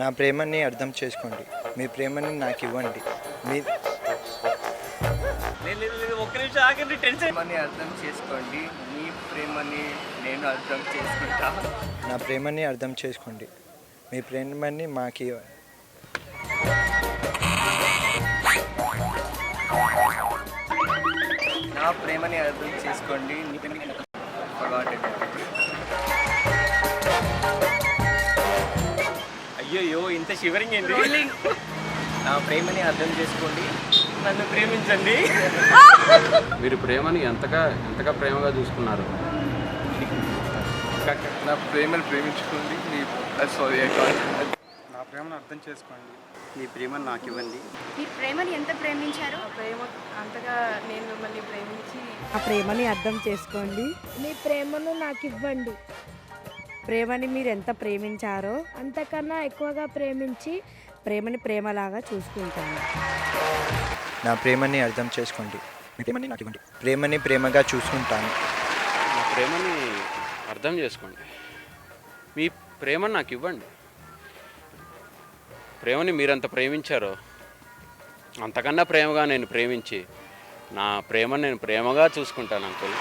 నా ప్రేమని అర్థం చేసుకోండి. మీ ప్రేమని నాకు ఇవ్వండి. మీ ఒక్క నిమిషం ఆగండి, టెన్షన్. ప్రేమని అర్థం చేసుకోండి, మీ ప్రేమని నేను అర్థం చేసుకుంటా. నా ప్రేమని అర్థం చేసుకోండి. మీ ప్రేమని మాకు నా ప్రేమని అర్థం చేసుకోండి. అయ్యో ఇంత షివరింగ్ ఏంటి? నా ప్రేమని అర్థం చేసుకోండి, నన్ను ప్రేమించండి. మీరు ప్రేమని ఎంతగా ప్రేమగా చూసుకున్నారు. నా ప్రేమను ప్రేమించుకోండి. నా ప్రేమను అర్థం చేసుకోండి. మీ ప్రేమను నాకు ఇవ్వండి. మీ ప్రేమని ఎంత ప్రేమించారు? ప్రేమ అంతగా నేను మిమ్మల్ని ప్రేమించి ఆ ప్రేమని అర్థం చేసుకోండి. మీ ప్రేమను నాకు ఇవ్వండి. ప్రేమని మీరు ఎంత ప్రేమించారో అంతకన్నా ఎక్కువగా ప్రేమించి ప్రేమని ప్రేమలాగా చూసుకుంటాను. నా ప్రేమని అర్థం చేసుకోండి. మీ ప్రేమని నాకు ఇవ్వండి. ప్రేమని ప్రేమగా చూసుకుంటాను. నా ప్రేమని అర్థం చేసుకోండి. మీ ప్రేమని నాకు ఇవ్వండి. ప్రేమని మీరంత ప్రేమించారో అంతకన్నా ప్రేమగా నేను ప్రేమించి నా ప్రేమని నేను ప్రేమగా చూసుకుంటాను అంకుల్.